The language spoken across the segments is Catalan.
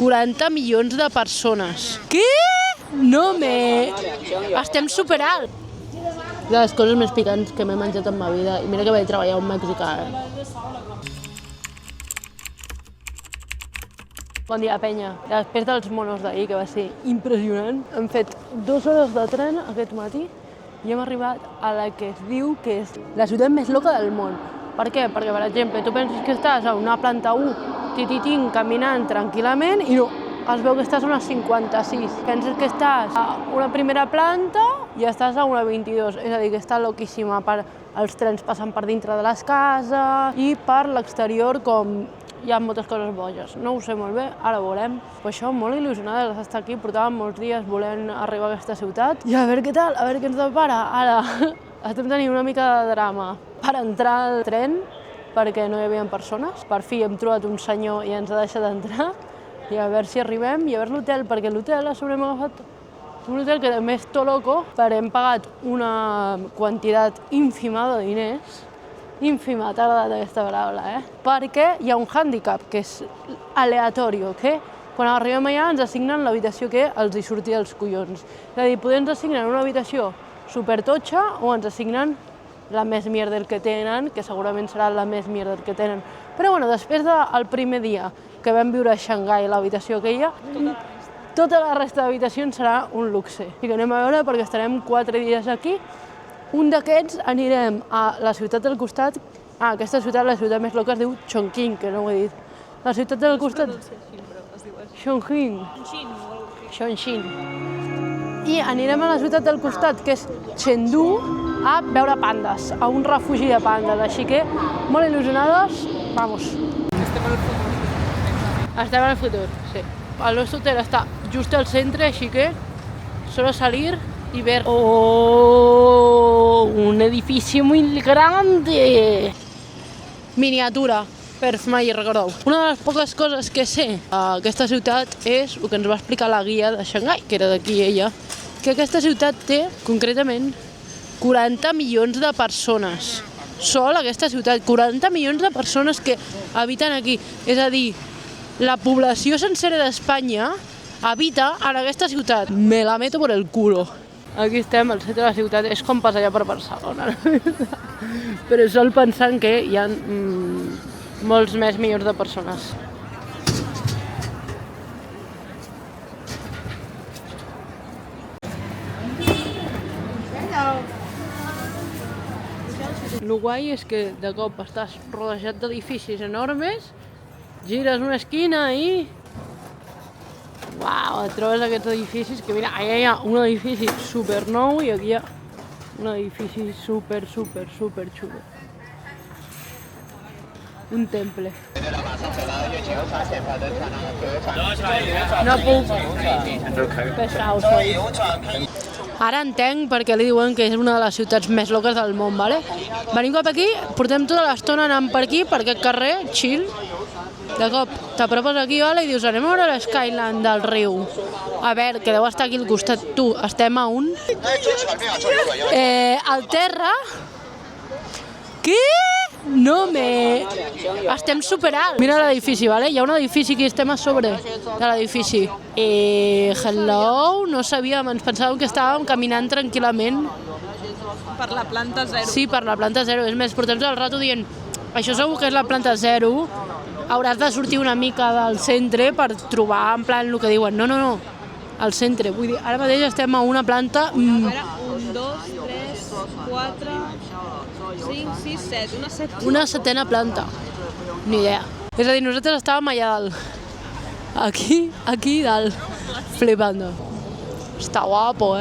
40 milions de persones. Què? No me... Estem superalt. De les coses més picants que m'he menjat en ma vida. I mira que vaig treballar a un mexicà, Bon dia, penya. Després dels monos d'ahir, que va ser impressionant, hem fet 2 hores de tren aquest matí i hem arribat a la que es diu que és la ciutat més loca del món. Per què? Perquè, per exemple, tu penses que estàs a una planta 1, tititín, caminant tranquil·lament i no, es veu que estàs a una 56. Penses que estàs a una primera planta i estàs a una 22. És a dir, que està loquíssima. Els trens passen per dintre de les cases i per l'exterior, com hi ha moltes coses boges. No ho sé molt bé, ara ho veurem. Per això, molt il·lusionada d'estar aquí, portàvem molts dies volent arribar a aquesta ciutat. I a veure què tal, a veure què ens depara. Ara estem tenint una mica de drama per entrar al tren, perquè no hi havia persones. Per fi hem trobat un senyor i ens ha deixat entrar. I a veure si arribem, i a veure l'hotel, perquè l'hotel a sobre hem agafat un hotel que també és to loco, però hem pagat una quantitat ínfima de diners. Ínfima, t'ha agradat aquesta paraula, Perquè hi ha un hàndicap, que és aleatori, que quan arribem allà ens assignen l'habitació que els hi surti dels collons. És a dir, poder ens assignen una habitació supertotxa o ens assignen la més mierder que tenen, que segurament serà la més mierder que tenen. Però bueno, després del primer dia que vam viure a Xangai, l'habitació aquella, tota la resta d'habitacions serà un luxe. I que anem a veure perquè estarem 4 dies aquí. Un d'aquests anirem a la ciutat del costat. Aquesta ciutat, la ciutat més loca, es diu Chongqing, que no ho he dit. La ciutat del costat... Chongqing. Chongqing. I anirem a la ciutat del costat, que és Chengdu, a veure pandes, a un refugi de pandes. Així que, molt il·lusionades, vamos. Estem en el futur, sí. El nostre hotel està just al centre, així que solo salir y ver... ¡Oh! Un edificio muy grande. Miniatura. Perf, mai recordeu. Una de les poques coses que sé d'aquesta ciutat és el que ens va explicar la guia de Xangai, que era d'aquí ella, que aquesta ciutat té, concretament, 40 milions de persones. Sol aquesta ciutat, 40 milions de persones que habiten aquí. És a dir, la població sencera d'Espanya habita en aquesta ciutat. Me la meto por el culo. Aquí estem, al centre de la ciutat, és com passejar per Barcelona. Però sol pensant que hi ha molts més milions de persones. El guai és que de cop estàs rodejat d'edificis enormes, gires una esquina i... Uau, et trobes aquests edificis, que mira, allà hi ha un edifici super nou i aquí hi ha un edifici super xulo. Un temple. No puc. Pesau, soy. Ara entenc per què li diuen que és una de les ciutats més loques del món, vale? Venim cap aquí, portem tota l'estona anant per aquí, per aquest carrer, chill. De cop t'apropes aquí, vale, i dius, anem a veure l'Skyline del riu. A veure, que deu estar aquí al costat. Tu, estem a un... al terra... Què? No me... Estem superalt. Mira l'edifici, vale? Hi ha un edifici que estem a sobre de l'edifici. Hello? No sabíem, ens pensàvem que estàvem caminant tranquil·lament. Per la planta 0. Sí, per la planta 0. És més, portem tot el rato dient, això segur que és la planta 0, hauràs de sortir una mica del centre per trobar, en plan, el que diuen. No, al centre. Vull dir, ara mateix estem a una planta... A veure, 1, 2, 3, 4, 5, 6, 7. Una setena planta. Ni idea. És a dir, nosaltres estàvem allà dalt. Aquí dalt. Flipando. Està guapo,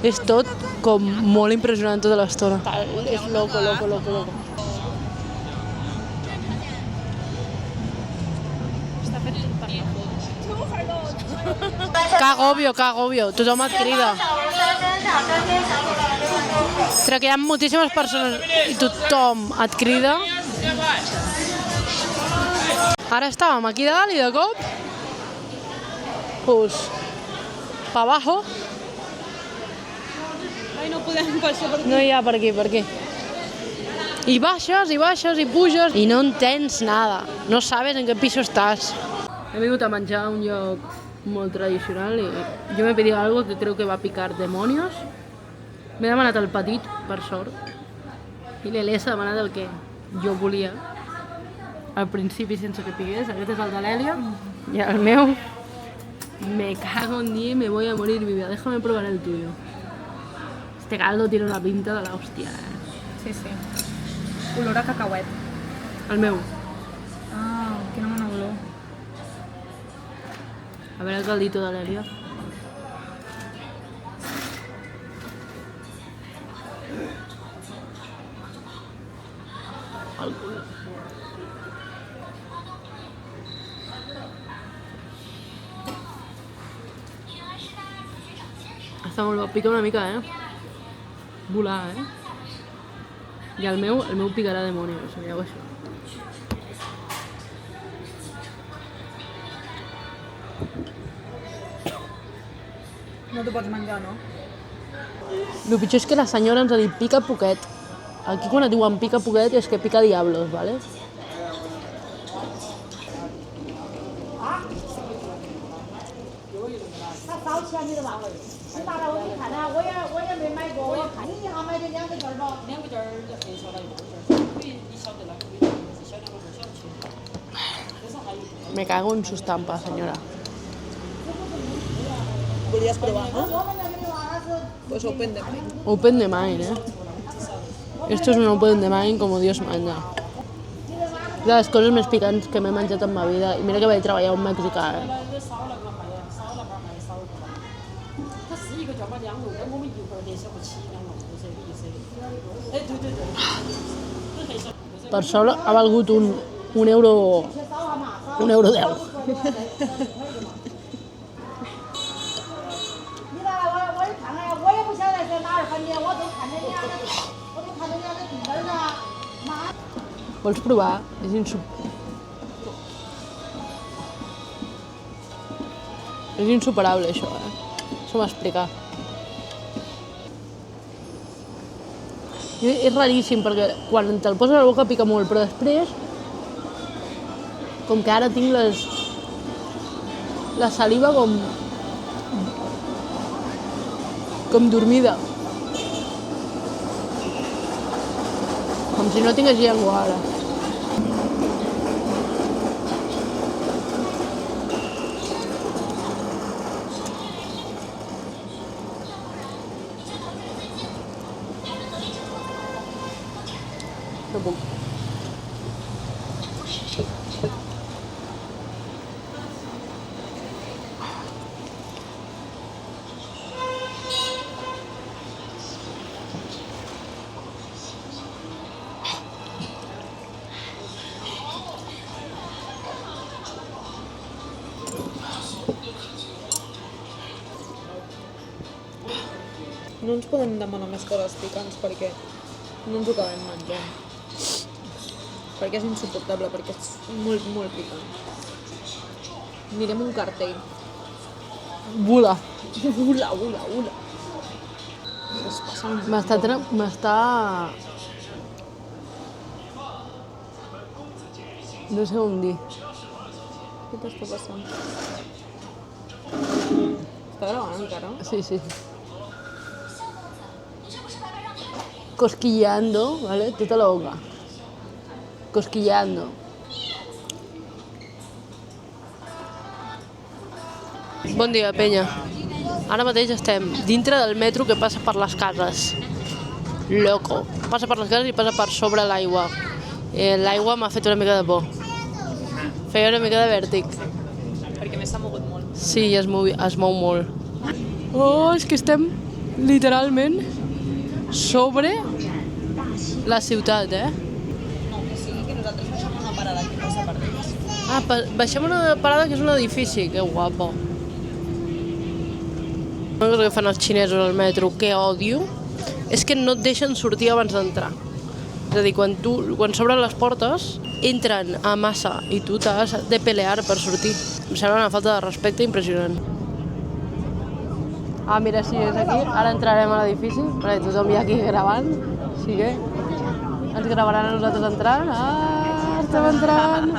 És tot com molt impressionant tota l'estona. És loco. Que agobio. Tothom et crida. Però que hi ha moltíssimes persones i tothom et crida. Ara estàvem aquí dalt i de cop... Pues... Pa abajo. Ai, no podem passar per aquí. No hi ha per aquí. I baixes, i puges, i no entens nada. No sabes en qué piso estás. He vingut a menjar a un lloc molt tradicional i jo m'he pedit algo que creo que va picar demonios. M'he demanat el petit, per sort, i l'Elea s'ha demanat el que jo volia al principi sense que pigués. Aquest és el de l'Èlia i el meu me cago en día y me voy a morir viva. Déjame probar el tuyo. Este caldo tiene una pinta de la hòstia. Sí, sí. Olor a cacauet. El meu. Ah, quina bona olor. A veure el caldito de l'Èlia. El cul. Està molt bo, pica una mica, volar, I el meu picarà demonios, sabeu això? No t'ho pots menjar, no? El pitjor és que la senyora ens ha dit pica poquet. Aquí quan et diuen pica poquet és que pica diablos, ¿vale? Me cago en sus tampas, señora. Volies provar, no? Pues open de mind. Open de mind, Esto es un open de mind como Dios manda. De les coses més picants que m'he menjat en ma vida. I mira que vaig treballar a un mexicà, Per sort ha valgut un euro 10. Vols provar? És insuperable, això, Això m'explica. És raríssim, perquè quan te'l poses a la boca pica molt, però després, com que ara tinc la saliva com dormida. Com si no tingués llengua, ara. No puc. No ens podem demanar més coses picants perquè no ens ho acabem menjant. Perquè és insuportable, perquè és molt, molt picant. Mirem un cartell. Bula. Ula. M'està... No sé on dir. Què t'està passant? Està gravant encara? Sí. Cosquilleando, ¿vale? Tota la boca. Cosquilleando. Bon dia, penya. Ara mateix estem dintre del metro que passa per les cases. Loco. Passa per les cases i passa per sobre l'aigua. L'aigua m'ha fet una mica de por. Feia una mica de vèrtic. Perquè més s'ha mogut molt. Sí, es mou molt. Oh, és que estem literalment sobre la ciutat, No, que sigui que nosaltres baixem una parada que passa per dins. Ah, baixem una parada que és un edifici. Que guapo. Una cosa que fan els xinesos al metro que odio és que no et deixen sortir abans d'entrar. És a dir, quan s'obren les portes, entren a massa i tu t'has de pelear per sortir. Em sembla una falta de respecte impressionant. Ah, mira, sí, és aquí. Ara entrarem a l'edifici, perquè tothom hi ha aquí gravant. Així que Ens gravaran a nosaltres entrant. Ah, estem entrant.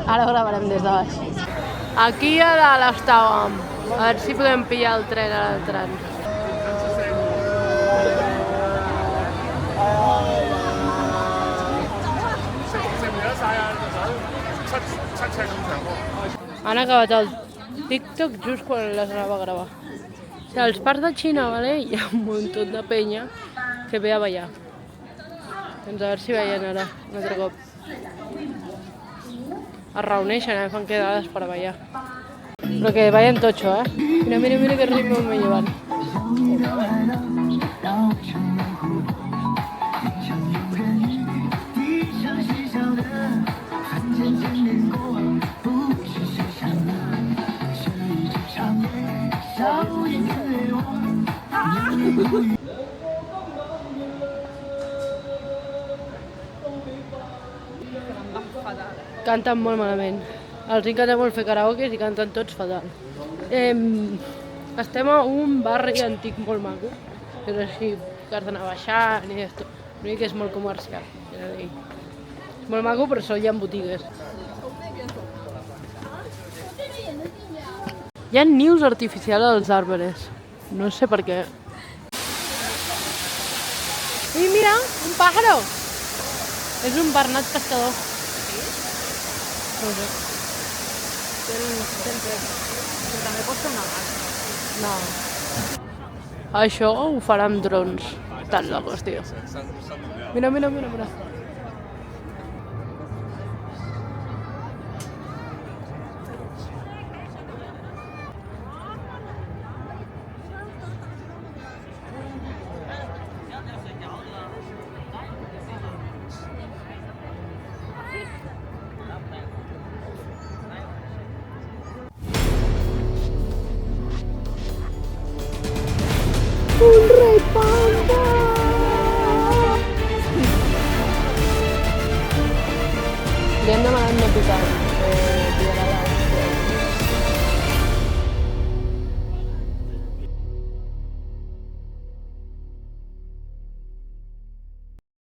Ara gravarem des de baix. Aquí a dalt estàvem. A veure si podem pillar el tren ara entrant. Han acabat el TikTok just quan les anava a gravar. O sigui, als parcs de Xina, vale, hi ha un munt de penya que ve a ballar. Doncs a veure si veien ara, un altre cop. Es reuneixen, fan quedades per ballar. Però que ballen totxo, eh? Mira, mira, mira que ritme me llevan. Canten molt malament. Els encanta molt fer karaokes i canten tots fatal. Estem a un barri antic molt maco, que és així, que has d'anar baixant i esto. L'únic que és molt comercial. És molt maco, però sol hi ha botigues. Hi ha nius artificials als arbres. No sé per què. I mira, un pájaro! És un bernat pescador. No sé. També pot ser una vaca. No. Això ho farà amb drons. Tan locos, tio. Mira, mira, mira, mira. Un rei panda! Li hem demanat no picar, pillarà